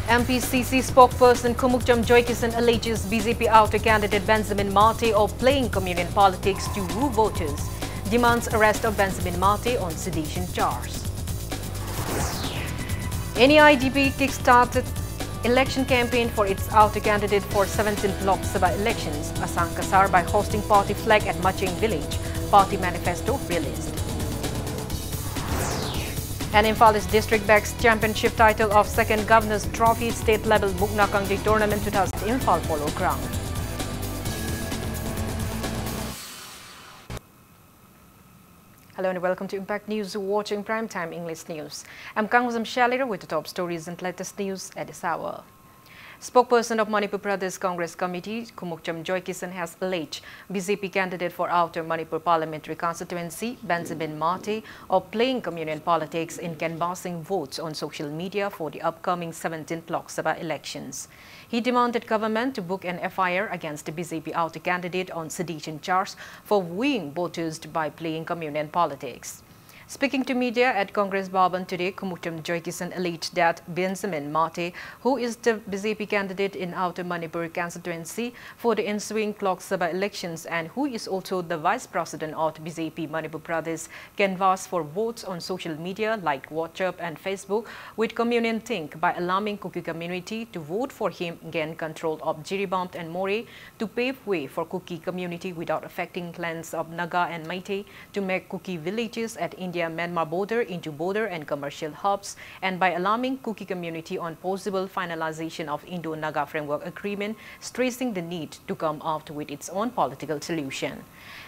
MPCC spokesperson Kumukjam Joykisan alleges BJP outer candidate Benjamin Mate of playing communion politics to woo voters, demands arrest of Benjamin Mate on sedition charges. NEIDP kick-started election campaign for its outer candidate for 17th Lok Sabha elections, Asang Kasar by hosting party flag at Maching village, party manifesto released. And Imphal district backs championship title of second Governor's Trophy state level Buknakangdi tournament 2000 Imphal Polo Ground. Hello and welcome to Impact News, watching Primetime English News. I'm Kangwazam Shalira with the top stories and latest news at this hour. Spokesperson of Manipur Pradesh Congress Committee, Kumukjam Joykisan, has alleged BJP candidate for Outer Manipur Parliamentary Constituency, Benjamin Mate, of playing communion politics in canvassing votes on social media for the upcoming 17th Lok Sabha elections. He demanded government to book an FIR against the BJP outer candidate on sedition charge for wooing voters by playing communion politics. Speaking to media at Congress Bhavan today, Kumukjam Joykisan alleged that Benjamin Mate, who is the BJP candidate in Outer Manipur constituency for the ensuing Lok Sabha elections and who is also the vice president of BJP Manipur Pradesh, canvass for votes on social media like WhatsApp and Facebook with communion think by alarming Kuki community to vote for him, gain control of Jiribamp and More, to pave way for Kuki community without affecting clans of Naga and Meitei, to make Kuki villages at India-Myanmar border into border and commercial hubs, and by alarming Kuki community on possible finalization of Indo-Naga Framework Agreement, stressing the need to come out with its own political solution.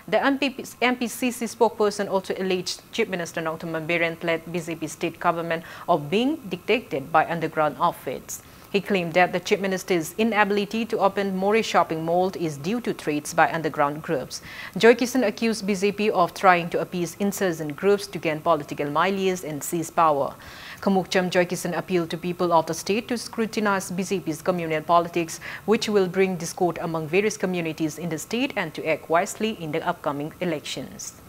The MPCC spokesperson also alleged Chief Minister Nongtam Mambiren-led BJP state government of being dictated by underground outfits. He claimed that the Chief Minister's inability to open More shopping mall is due to threats by underground groups. Joykisan accused BJP of trying to appease insurgent groups to gain political mileage and seize power. Kumukjam Joykisan appealed to people of the state to scrutinize BJP's communal politics, which will bring discord among various communities in the state, and to act wisely in the upcoming elections.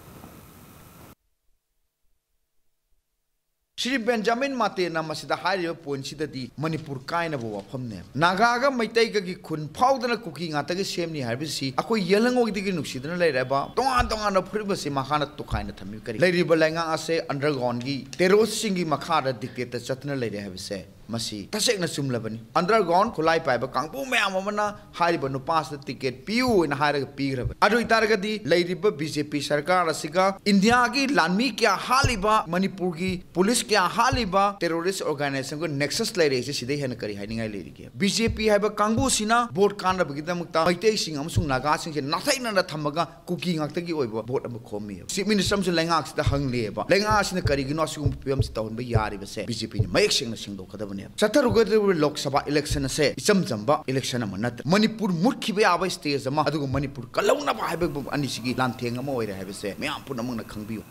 Shri Benjamin Mate na masida hario point sidadi Manipur kaina bo wafamne Nagaga Meitei gi khun phawdana Kuki ngata gi semni harbisi akoi yelango gi nuksidana leiraba tonga na phuribasi makhana tukaina thami kari leiriba lenga ase underground gi terrorist singi makhara dictator chatna leire habise masi tasek na sumlabani underground khulai paiba kangpu mayam amana hariba nupas ticket piu in haraga pigraba adu itaragadi leiriba BJP sarkar asiga India gi lanmi kya haliba Manipur gi police kya haliba terrorist organization ko nexus leire se sidai hen kari haningai leiri ge BJP haiba kangbu sina vote kana bagidamukta maitei sing amsung naga sing se nathaina na thamaga Kuki ngakta gi oiba vote am khomi chief minister am se lenga sida hangleba lenga sina kari gi no asum pm se tawon ba yari ba se BJP ni mayek sing na singdo kadabane Satarugadu Lok Sabha election se isam jamba election amanat Manipur mukhibe aba stage ama adugo Manipur kalawna ba haiba anisigi lanteng ama oira haiba se meyam punamang na khangbiu.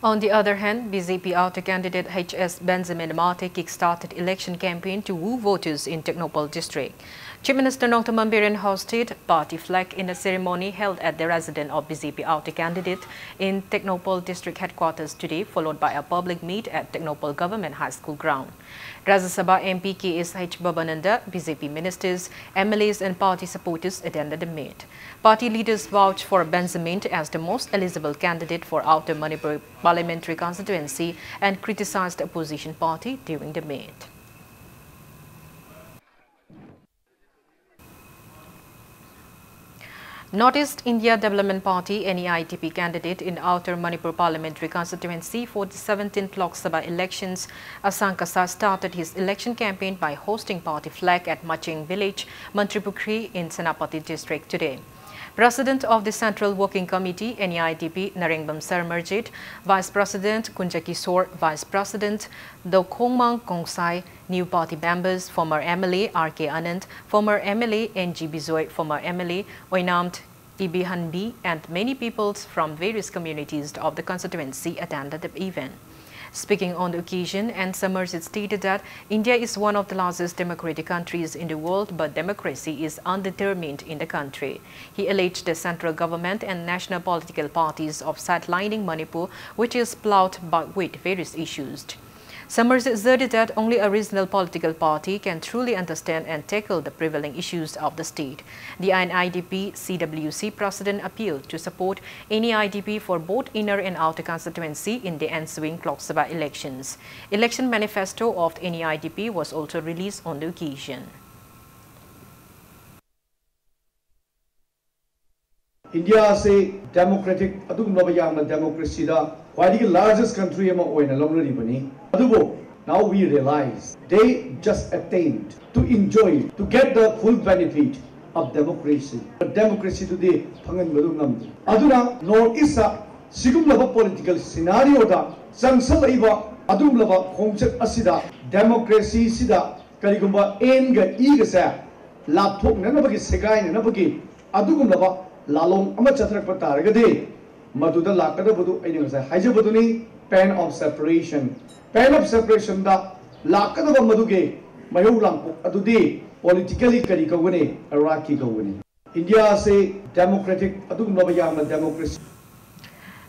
On the other hand, BJP outer candidate HS Benjamin Mate kick-started election campaign to woo voters in Technopole district. Chief Minister Nongtam Mambiren hosted party flag in a ceremony held at the residence of BJP outer candidate in Technopole district headquarters today, followed by a public meet at Technopole Government High School ground. Rajya Sabha MP KSH Babananda, BJP ministers, MLAs and party supporters attended the meet. Party leaders vouched for Benjamin as the most eligible candidate for Outer Manipur Parliamentary Constituency and criticized the opposition party during the meet. Northeast India Development Party NEIDP candidate in Outer Manipur Parliamentary Constituency for the 17th Lok Sabha elections, Asang Kasar started his election campaign by hosting party flag at Maching village, Mantripukri in Senapati district today. President of the Central Working Committee, NEIDP, Narengbam Sarmarjit, Vice President Kunjakisor, Vice President Dokongmang Kongsai, new party members, former MLA R.K. Anand, former MLA N.G. Bizoy, former MLA Oinamt Ibi Hanbi, and many peoples from various communities of the constituency attended the event. Speaking on the occasion, N. Samarjit stated that India is one of the largest democratic countries in the world, but democracy is undetermined in the country. He alleged the central government and national political parties of sidelining Manipur, which is plowed with various issues. Summers asserted that only a reasonable political party can truly understand and tackle the prevailing issues of the state. The NIDP CWC president appealed to support NIDP for both inner and outer constituency in the ensuing Lok Sabha elections. Election manifesto of NIDP was also released on the occasion. India say democratic democracy the largest country now we realize they just attained to enjoy, to get the full benefit of democracy. But democracy today aduna North-East sigumlaba political scenario da sangsal adumlaba khongchat asida democracy sida karigumba n ga e ga sa lapthok nanabagi segai nanabagi adugumlaba lalong ama chatrak pataragade maduda lakadabudu aina sa haijabuduni pen of separation da lakadaba maduge mayu lampu adudi politically kari kawune iraqi kawune India say democratic adugumlaba yamna democracy.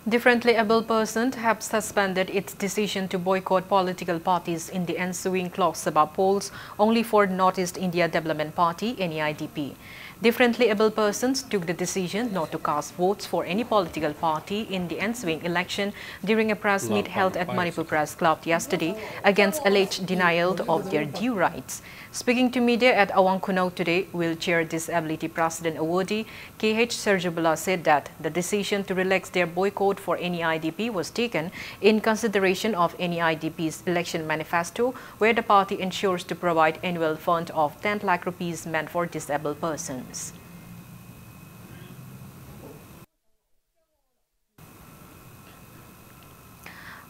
Differently abled persons have suspended its decision to boycott political parties in the ensuing Lok Sabha polls only for North-East India Development Party (NEIDP). Differently abled persons took the decision not to cast votes for any political party in the ensuing election during a press meet held at Manipur Press Club yesterday against alleged denial of their due rights. Speaking to media at Awangkunau today, Wheelchair Disability President awardee KH Serjabula said that the decision to relax their boycott for NEIDP was taken in consideration of NEIDP's election manifesto, where the party ensures to provide annual fund of 10 lakh rupees meant for disabled persons.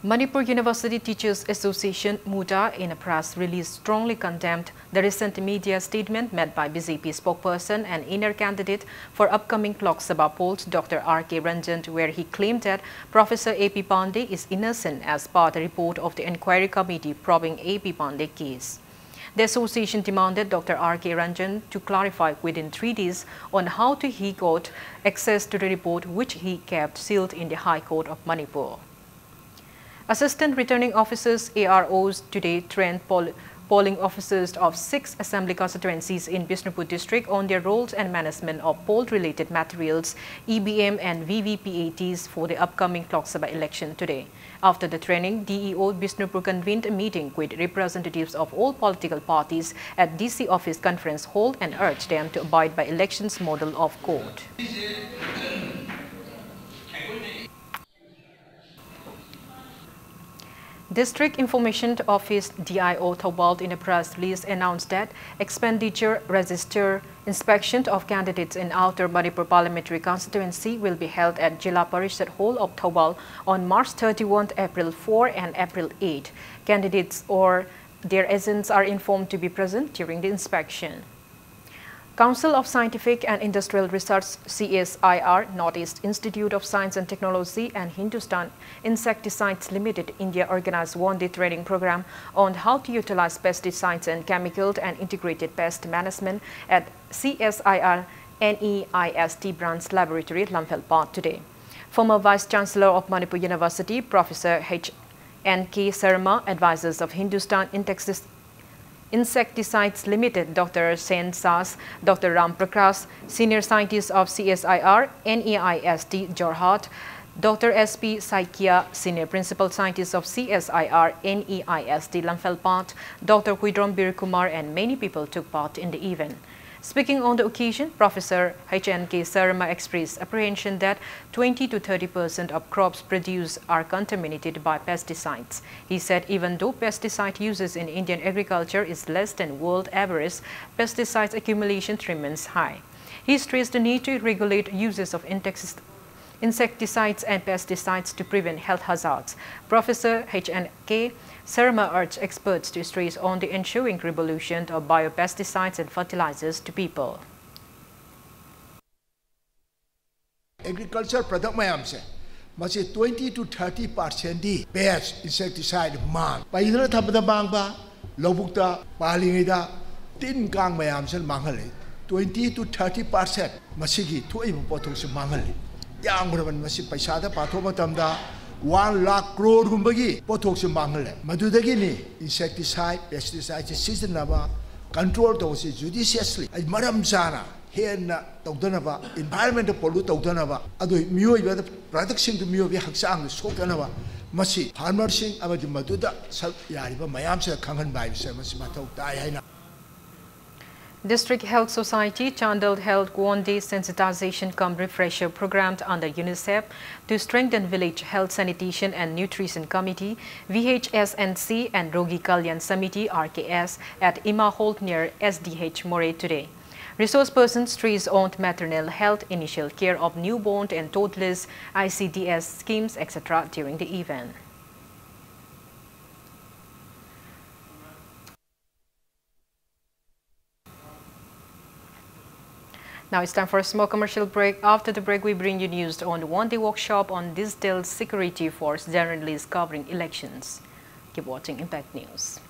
Manipur University Teachers Association (MUTA) in a press release strongly condemned the recent media statement made by BJP spokesperson and inner candidate for upcoming Lok Sabha polls, Dr. R.K. Ranjan, where he claimed that Professor A.P. Pandey is innocent as per the report of the inquiry committee probing A.P. Pandey case. The association demanded Dr. R.K. Ranjan to clarify within 3 days on how he got access to the report, which he kept sealed in the High Court of Manipur. Assistant Returning Officers AROs today trained polling officers of 6 assembly constituencies in Bishnupur district on their roles and management of poll-related materials, EBM and VVPATs for the upcoming Lok Sabha election today. After the training, DEO Bishnupur convened a meeting with representatives of all political parties at DC Office Conference Hall and urged them to abide by elections model of code. District Information Office DIO Thobalt in a press release announced that expenditure register inspection of candidates in Outer Manipur Parliamentary Constituency will be held at Jilla Parishad Hall of Thobalt on March 31, April 4 and April 8. Candidates or their agents are informed to be present during the inspection. Council of Scientific and Industrial Research CSIR, Northeast Institute of Science and Technology and Hindustan Insecticides Limited India organized one-day training program on how to utilize pesticides and chemicals and integrated pest management at CSIR NEIST branch laboratory Lamphel today. Former Vice Chancellor of Manipur University, Professor H.N.K. Sarma, advisors of Hindustan Insecticides Limited, Dr. Sen Sas, Dr. Ram Prakash, Senior Scientist of CSIR, NEIST, Jorhat, Dr. S.P. Saikia, Senior Principal Scientist of CSIR, NEIST, Lamphel, Dr. Huidrom Bir Kumar, and many people took part in the event. Speaking on the occasion, Professor H.N.K. Sarma expressed apprehension that 20 to 30% of crops produced are contaminated by pesticides. He said even though pesticide uses in Indian agriculture is less than world average, pesticides accumulation remains high. He stressed the need to regulate uses of insecticides and pesticides to prevent health hazards. Professor H.N.K. Sarma urged experts to stress on the ensuing revolution of biopesticides and fertilizers to people. Agriculture product mayam se masi 20 to 30% di pest insecticide mang paidra thabda bang ba lobukta palingida tin kang mayam se manghale 20 to 30% masigi thoi pothok se manghale yang muraban masi paisa da patho matamda 1 lakh crore gumbagi pothok se mangle madudagi ni insecticide pesticide seasonaba control to se judiciously ai maram sana henna tawdanaba environment pollute tawdanaba adu miyoi ba product sing to miyoi haksang sokanaba masi farmer sing abadi maduda sal yariba mayam se khangan bai se masi matau tai haina. District Health Society Chandal held one day sensitization cum refresher program under UNICEF to strengthen village health sanitation and nutrition committee, VHSNC and Rogi Kalyan Samiti RKS at Ima Holt near SDH More today. Resource persons stressed on maternal health, initial care of newborn and toddlers, ICDS schemes, etc. during the event. Now it's time for a small commercial break. After the break, we bring you news on the one-day workshop on digital security force journalists covering elections. Keep watching Impact News.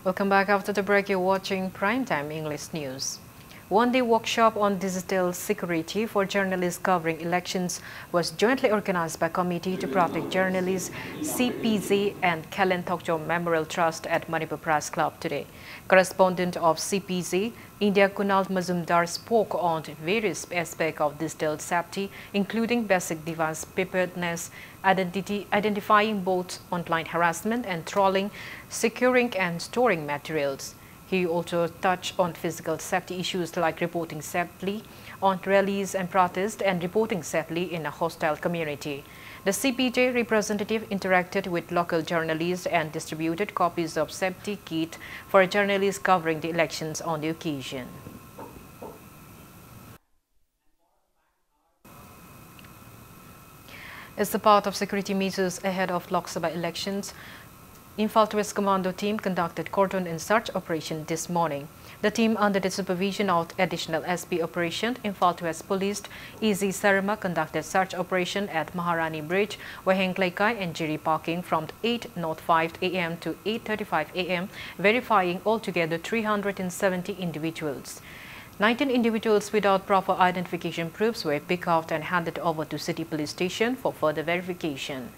Welcome back. After the break, you're watching Primetime English News. One-day workshop on digital security for journalists covering elections was jointly organized by Committee to Protect Journalists, CPZ and Kalen Tokjo Memorial Trust at Manipur Press Club today. Correspondent of CPZ, India Kunal Mazumdar spoke on various aspects of digital safety, including basic device preparedness, identifying both online harassment and trolling, securing and storing materials. He also touched on physical safety issues like reporting safely on rallies and protests and reporting safely in a hostile community. The CPJ representative interacted with local journalists and distributed copies of safety kit for journalists covering the elections on the occasion. As a part of security measures ahead of Lok Sabha elections, Imphal West Commando team conducted cordon and search operation this morning. The team, under the supervision of additional SP operation, Imphal West Police EZ Sarma, conducted search operation at Maharani Bridge, Waheng Klaikai and Jiri parking from 8:05 a.m. to 8:35 a.m., verifying altogether 370 individuals. 19 individuals without proper identification proofs were picked out and handed over to City Police Station for further verification.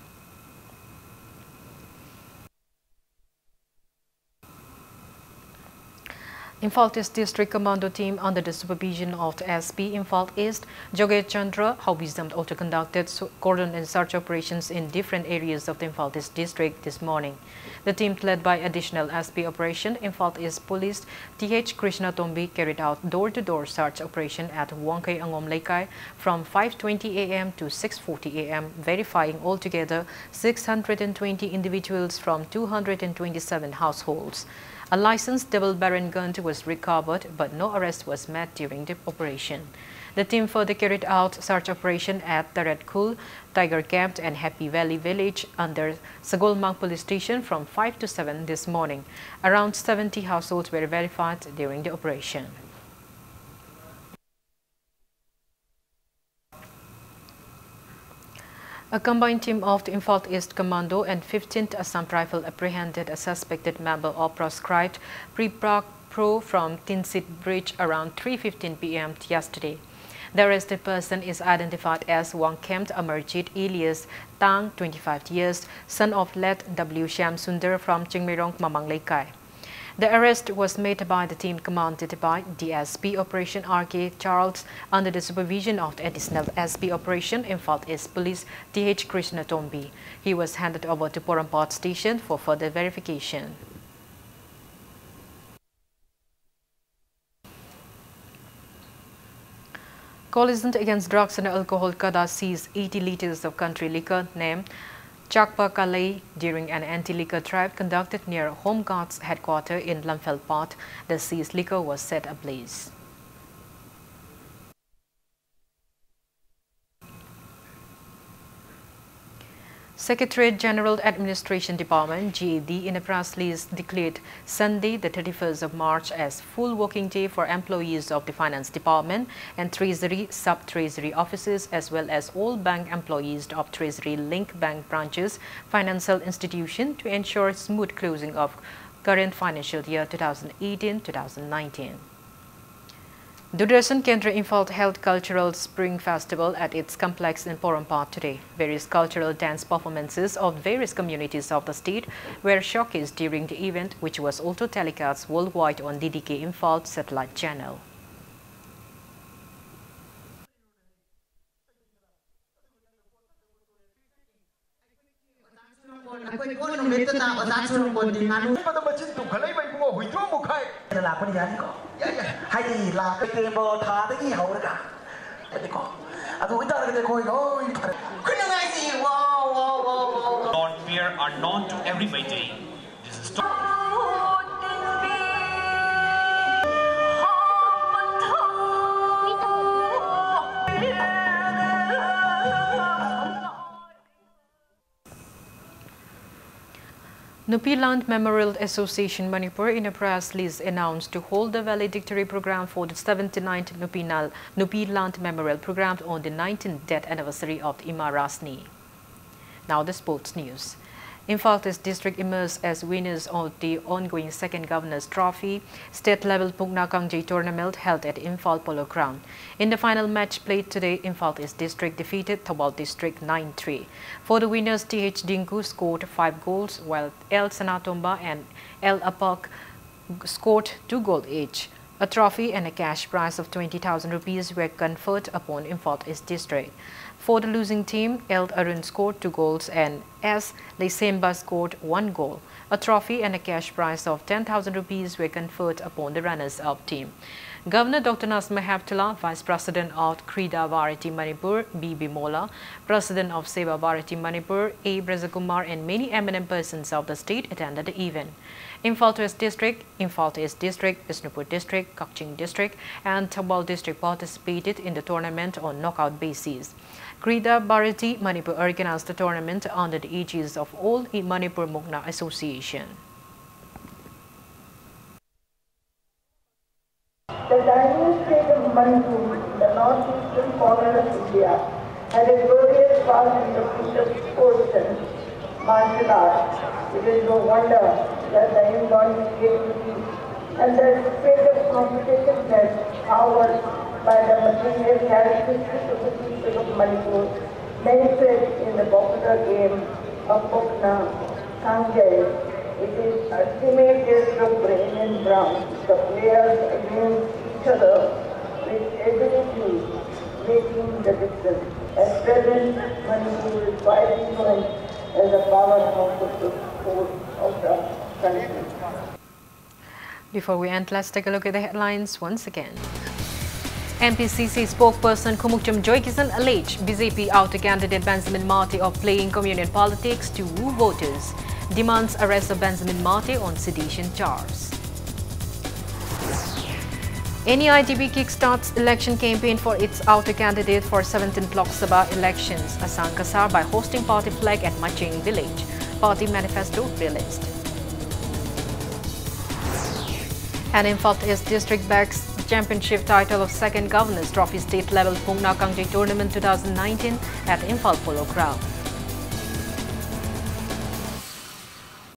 Imphal East District Commando team, under the supervision of the SP Imphal East, Joget Chandra, also conducted cordon and search operations in different areas of the Imphal East District this morning. The team, led by additional SP operation, Imphal East Police TH Krishna Tombi, carried out door-to-door search operation at Wangkai Angom Laikai from 5:20 a.m. to 6:40 a.m., verifying altogether 620 individuals from 227 households. A licensed double-barrel gun was recovered, but no arrest was made during the operation. The team further carried out search operation at Tarat Khul, Tiger Camp and Happy Valley Village under Sagolmang Police Station from 5 to 7 this morning. Around 70 households were verified during the operation. A combined team of the Imphal East Commando and 15th Assam Rifle apprehended a suspected member of proscribed Pre-Prague Pro from Tinsit Bridge around 3:15 p.m. yesterday. The arrested person is identified as Wangkempt Amarjit Elias Tang, 25 years, son of late W. Shyam Sundar from Chingmirong, Mamang Laikai. The arrest was made by the team commanded by DSP Operation R.K. Charles under the supervision of the additional SP Operation Imphal East Police TH Krishna Tombi. He was handed over to Porampot Station for further verification. Coalition Against Drugs and Alcohol Kada seized 80 liters of country liquor named Chakpa Kalai during an anti-liquor drive conducted near Home Guards headquarters in Lamphel. The seized liquor was set ablaze. Secretariat General Administration Department GAD in a press release declared Sunday the 31st of March as full working day for employees of the Finance Department and Treasury, Sub-Treasury offices as well as all bank employees of Treasury Link Bank branches, financial institution to ensure smooth closing of current financial year 2018-2019. Dudarsan Kendra Imphal held Cultural Spring Festival at its complex in Porompa today. Various cultural dance performances of various communities of the state were showcased during the event, which was also telecast worldwide on DDK Imphal satellite channel. Non-fear are known to everybody. This is Nupi Land Memorial Association Manipur in a press release announced to hold the valedictory program for the 79th Nupi Land Memorial program on the 19th death anniversary of the Ima Rasni. Now the sports news. Imphal District emerged as winners of the ongoing second Governor's Trophy state-level Pugna Kangjay tournament held at Imphal Polo Ground. In the final match played today, Imphal District defeated Thawal District 9-3. For the winners, TH Dinku scored 5 goals, while El Sanatomba and El Apak scored 2 goals each. A trophy and a cash prize of 20,000 rupees were conferred upon Imphal District. For the losing team, El Arun scored 2 goals and S. Lesemba scored 1 goal. A trophy and a cash prize of 10,000 rupees were conferred upon the runners-up team. Governor Dr. Nasma Haptullah, Vice President of Krida Bharati Manipur, B. Bimola, President of Seva Bharati Manipur, A. Brajakumar, and many eminent persons of the state attended the event. Imphal West District, Imphal East District, Bishnupur District, Kakching District, and Thawal District participated in the tournament on knockout basis. Krida Bharati Manipur organized the tournament under the aegis of All Manipur Mukna Association. The tiny state of Manipur, the northeastern corner of India, had a glorious past in the field of sports and martial arts. It is no wonder that the inborn creativity and the spirit of competitiveness powered by the material characteristics of the people of Manipur manifest in the popular game of Pukna Kangjay. It is ultimate test of brain and brawn, the players against each other with ability making the difference. At present, Manipur is widely known as a powerhouse of the sport of the country. Before we end, let's take a look at the headlines once again. MPCC spokesperson Kumukcham Joykisan alleged BJP outer candidate Benjamin Marty of playing communal politics to woo voters. Demands arrest of Benjamin Marty on sedition charges. NEITB kickstarts election campaign for its outer candidate for 17th Lok Sabha elections, Asang Kasar, by hosting party flag at Maching village. Party manifesto released. And Imphal East District backs championship title of second Governor's Trophy state level Pugna Kangjay tournament 2019 at Imphal Polo Ground.